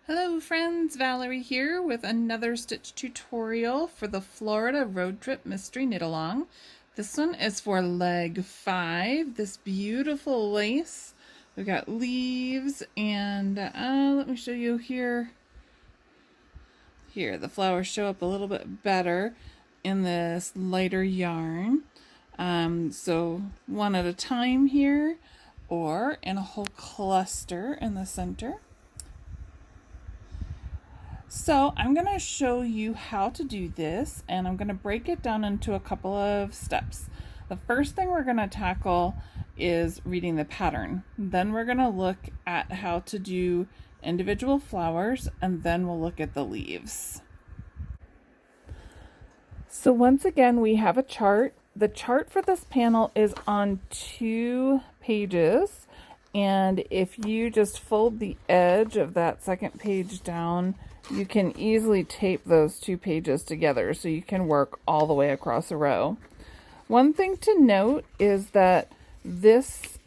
Hello friends, Valerie here with another stitch tutorial for the Florida Road Trip Mystery Knit Along. This one is for leg 5, this beautiful lace. We've got leaves and let me show you here. Here, the flowers show up a little bit better in this lighter yarn. So one at a time here or in a whole cluster in the center. So I'm going to show you how to do this, and I'm going to break it down into a couple of steps. The first thing we're going to tackle is reading the pattern. Then we're going to look at how to do individual flowers, and then we'll look at the leaves. So once again, we have a chart. The chart for this panel is on 2 pages, and if you just fold the edge of that second page down, you can easily tape those 2 pages together so you can work all the way across a row. One thing to note is that this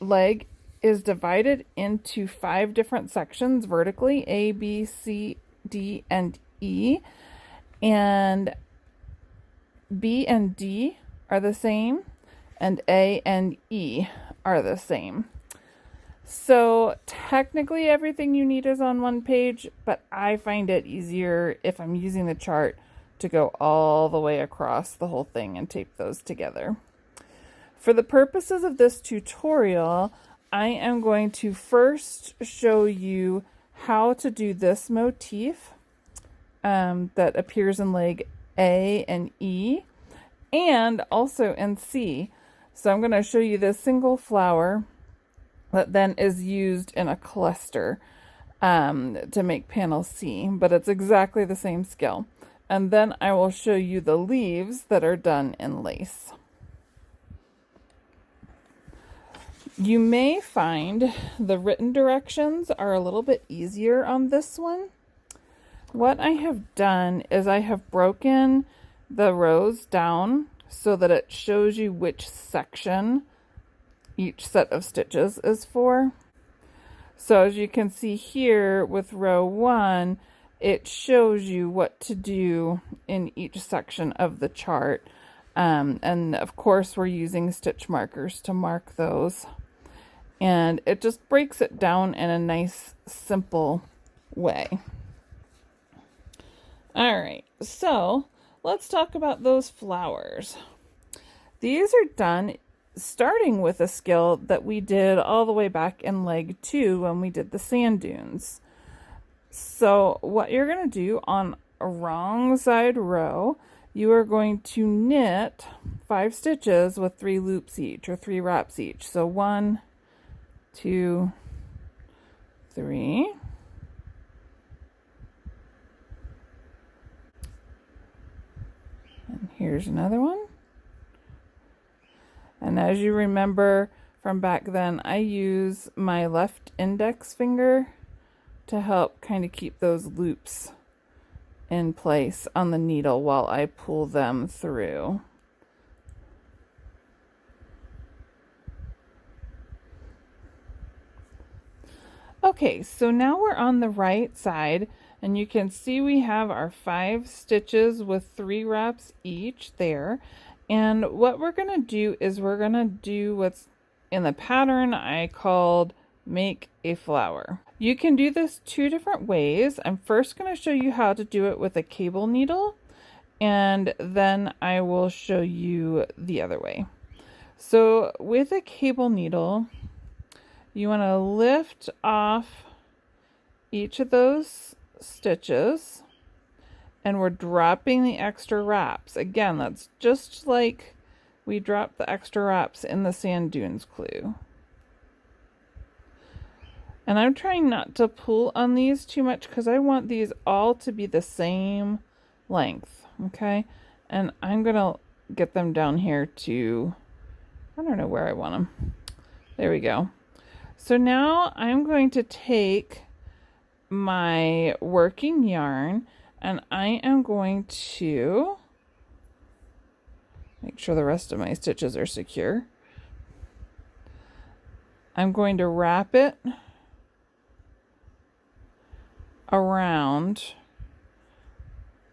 leg is divided into 5 different sections vertically, A, B, C, D, and E. And B and D are the same, and A and E are the same. So technically everything you need is on one page, but I find it easier if I'm using the chart to go all the way across the whole thing and tape those together. For the purposes of this tutorial, I am going to first show you how to do this motif that appears in leg A and E and also in C. So I'm going to show you this single flower that then is used in a cluster to make panel C, but it's exactly the same skill. And then I will show you the leaves that are done in lace. You may find the written directions are a little bit easier on this one. What I have done is I have broken the rows down so that it shows you which section each set of stitches is for. So as you can see here with row 1, it shows you what to do in each section of the chart. And of course we're using stitch markers to mark those. And it just breaks it down in a nice, simple way. All right, so let's talk about those flowers. These are done starting with a skill that we did all the way back in leg 2 when we did the sand dunes. So what you're going to do on a wrong side row, you are going to knit 5 stitches with 3 loops each, or 3 wraps each. So 1, 2, 3. And here's another one. And as you remember from back then, I use my left index finger to help kind of keep those loops in place on the needle while I pull them through. Okay, so now we're on the right side, and you can see we have our 5 stitches with 3 wraps each there. And what we're going to do is we're going to do what's in the pattern I called make a flower. You can do this 2 different ways. I'm first going to show you how to do it with a cable needle, and then I will show you the other way. So with a cable needle, you want to lift off each of those stitches, and we're dropping the extra wraps. Again, that's just like we dropped the extra wraps in the sand dunes clue. And I'm trying not to pull on these too much because I want these all to be the same length, okay? And I'm gonna get them down here to, I don't know where I want them. There we go. So now I'm going to take my working yarn, and I am going to make sure the rest of my stitches are secure. I'm going to wrap it around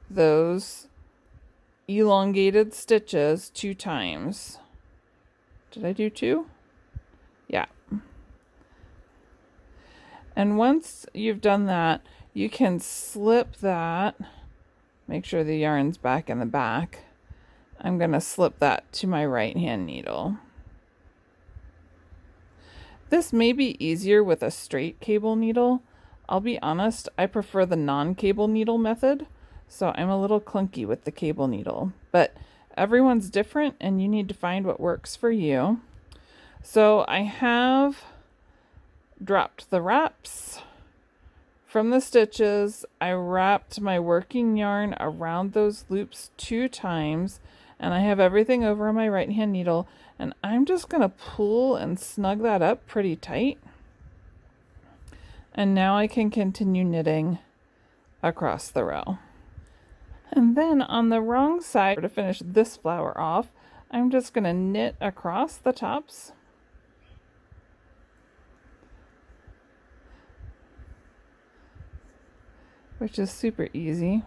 those elongated stitches 2 times. Did I do 2? Yeah. And once you've done that, you can slip that. Make sure the yarn's back in the back. I'm going to slip that to my right hand needle. This may be easier with a straight cable needle. I'll be honest, I prefer the non-cable needle method, so I'm a little clunky with the cable needle. But everyone's different and you need to find what works for you. So I have dropped the wraps from the stitches. I wrapped my working yarn around those loops 2 times, and I have everything over on my right hand needle, and I'm just going to pull and snug that up pretty tight. And now I can continue knitting across the row. And then on the wrong side, to finish this flower off, I'm just going to knit across the tops. Which is super easy.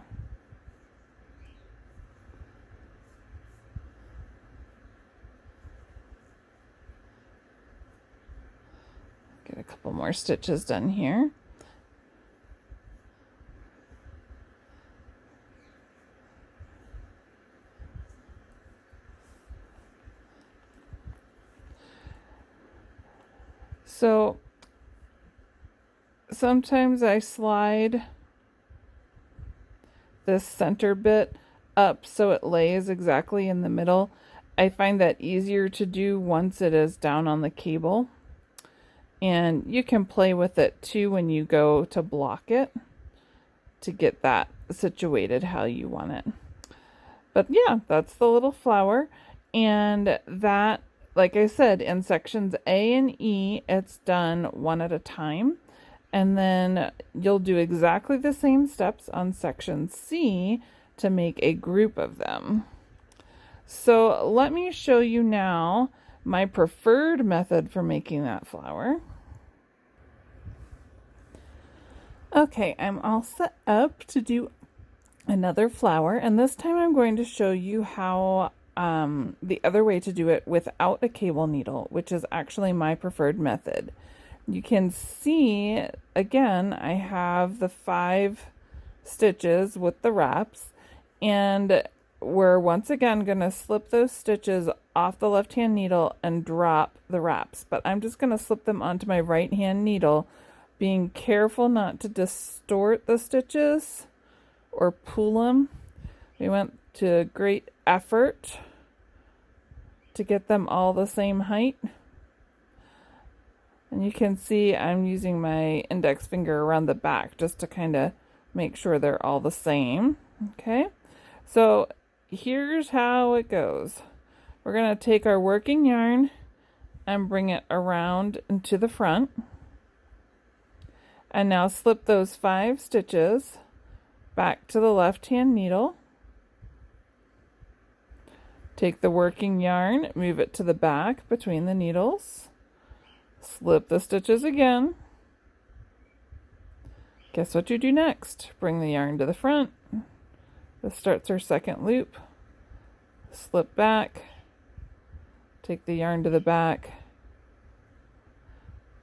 Get a couple more stitches done here. So sometimes I slide this center bit up so it lays exactly in the middle. I find that easier to do once it is down on the cable. And you can play with it too when you go to block it to get that situated how you want it. But yeah, that's the little flower. And that, like I said, in sections A and E, it's done one at a time. And then you'll do exactly the same steps on section C to make a group of them. So let me show you now my preferred method for making that flower. Okay, I'm all set up to do another flower, and this time I'm going to show you how the other way to do it without a cable needle, which is actually my preferred method. You can see, again, I have the 5 stitches with the wraps, and we're once again going to slip those stitches off the left hand needle and drop the wraps, but I'm just going to slip them onto my right hand needle, being careful not to distort the stitches or pull them. We went to great effort to get them all the same height. And you can see I'm using my index finger around the back just to kind of make sure they're all the same. Okay, so here's how it goes. We're going to take our working yarn and bring it around into the front. And now slip those 5 stitches back to the left hand needle. Take the working yarn, move it to the back between the needles. Slip the stitches again. Guess what you do next? Bring the yarn to the front. This starts our second loop. Slip back. Take the yarn to the back.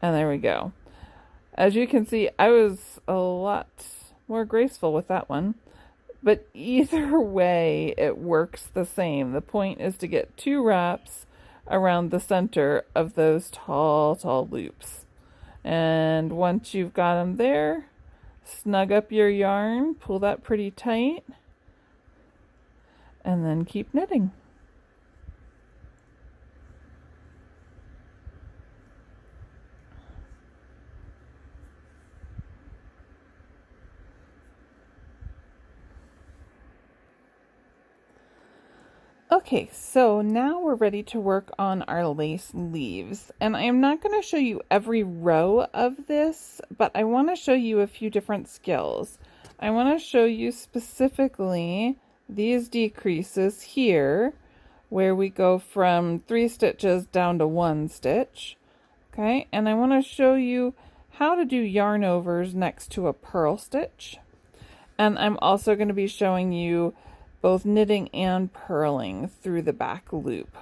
And there we go. As you can see, I was a lot more graceful with that one. But either way, it works the same. The point is to get 2 wraps around the center of those tall loops. And once you've got them there, snug up your yarn, pull that pretty tight, and then keep knitting. Okay, so now we're ready to work on our lace leaves, and I am not going to show you every row of this, but I want to show you a few different skills. I want to show you specifically these decreases here, where we go from 3 stitches down to 1 stitch. Okay, and I want to show you how to do yarn overs next to a purl stitch. And I'm also going to be showing you both knitting and purling through the back loop.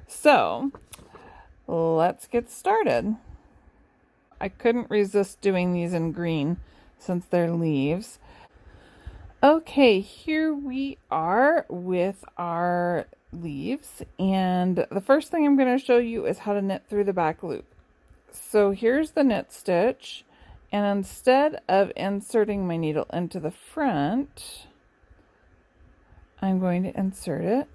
So let's get started. I couldn't resist doing these in green since they're leaves. Okay, here we are with our leaves, and the first thing I'm going to show you is how to knit through the back loop. So here's the knit stitch, and instead of inserting my needle into the front, I'm going to insert it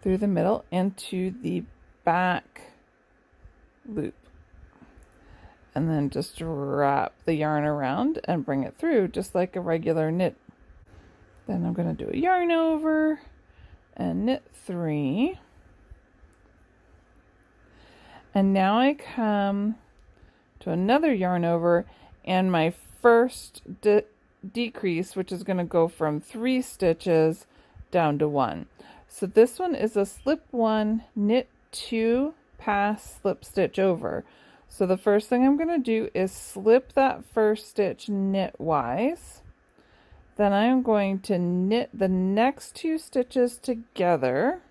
through the middle into the back loop, and then just wrap the yarn around and bring it through just like a regular knit. Then I'm going to do a yarn over and knit 3. And now I come to another yarn over and my first decrease, which is going to go from 3 stitches down to 1. So this one is a slip 1, knit 2, pass, slip stitch over. So the first thing I'm going to do is slip that first stitch knitwise. Then I'm going to knit the next 2 stitches together.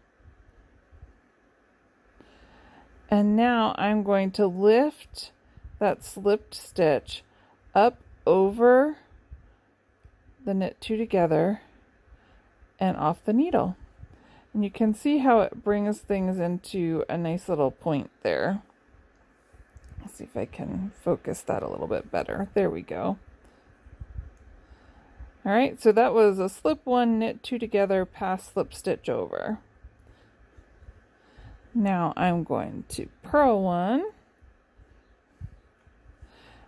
And now I'm going to lift that slipped stitch up over the knit 2 together and off the needle. And you can see how it brings things into a nice little point there. Let's see if I can focus that a little bit better. There we go. All right, so that was a slip 1, knit 2 together, pass, slip stitch over. Now I'm going to purl 1.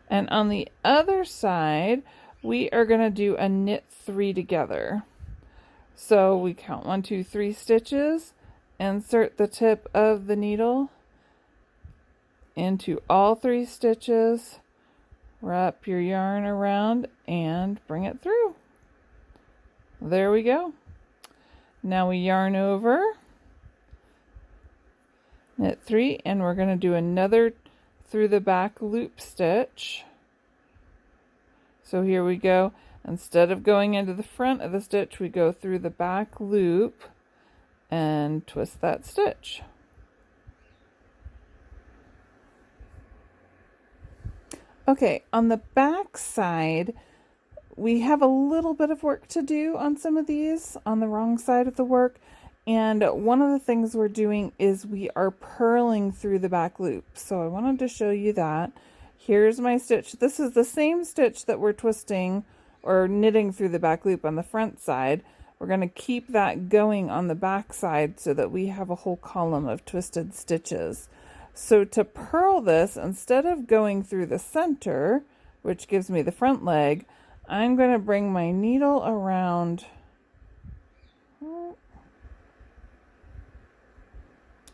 And on the other side, we are going to do a knit 3 together. So we count 1, 2, 3 stitches, insert the tip of the needle into all 3 stitches, wrap your yarn around and bring it through. There we go. Now we yarn over, knit 3, and we're going to do another through the back loop stitch. So here we go. Instead of going into the front of the stitch, we go through the back loop and twist that stitch. Okay, on the back side, we have a little bit of work to do on some of these on the wrong side of the work. And one of the things we're doing is we are purling through the back loop. So I wanted to show you that. Here's my stitch. This is the same stitch that we're twisting or knitting through the back loop on the front side. We're going to keep that going on the back side so that we have a whole column of twisted stitches. So to purl this, instead of going through the center, which gives me the front leg, I'm going to bring my needle around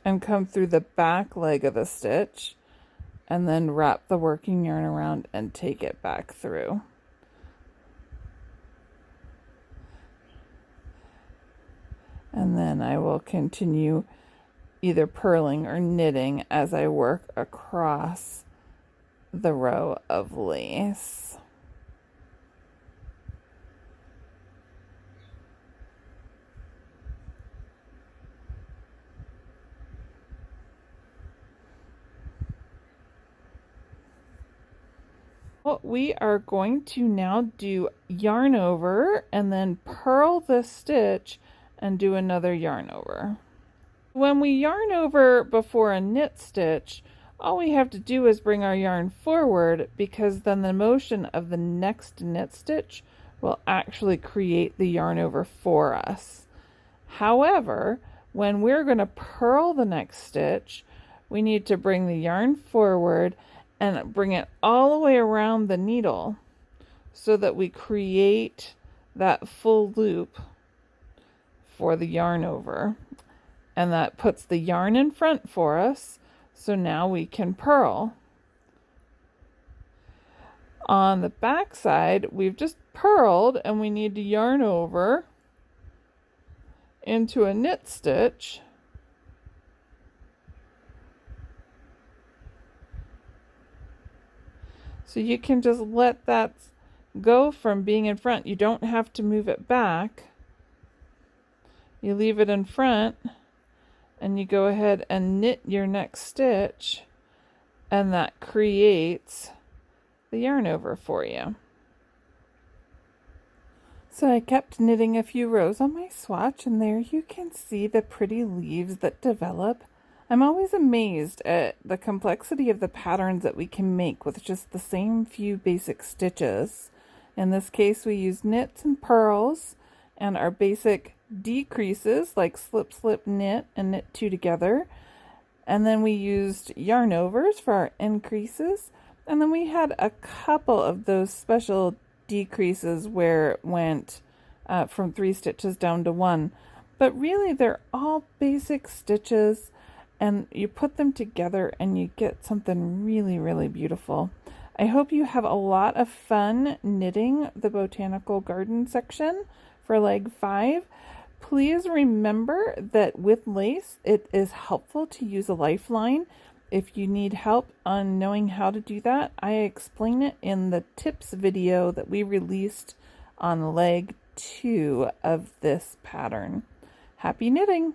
and come through the back leg of the stitch and then wrap the working yarn around and take it back through. And then I will continue either purling or knitting as I work across the row of lace. Well, we are going to now do yarn over and then purl the stitch and do another yarn over. When we yarn over before a knit stitch, all we have to do is bring our yarn forward, because then the motion of the next knit stitch will actually create the yarn over for us. However, when we're going to purl the next stitch, we need to bring the yarn forward and bring it all the way around the needle so that we create that full loop for the yarn over. And that puts the yarn in front for us, so now we can purl. On the back side, we've just purled and we need to yarn over into a knit stitch. So you can just let that go from being in front. You don't have to move it back. You leave it in front and you go ahead and knit your next stitch, and that creates the yarn over for you. So I kept knitting a few rows on my swatch, and there you can see the pretty leaves that develop. I'm always amazed at the complexity of the patterns that we can make with just the same few basic stitches. In this case, we used knits and purls and our basic decreases like slip, slip, knit, and knit two together. And then we used yarn overs for our increases. And then we had a couple of those special decreases where it went from 3 stitches down to 1. But really, they're all basic stitches, and you put them together and you get something really, really beautiful. I hope you have a lot of fun knitting the botanical garden section for leg 5. Please remember that with lace, it is helpful to use a lifeline. If you need help on knowing how to do that, I explain it in the tips video that we released on leg 2 of this pattern. Happy knitting!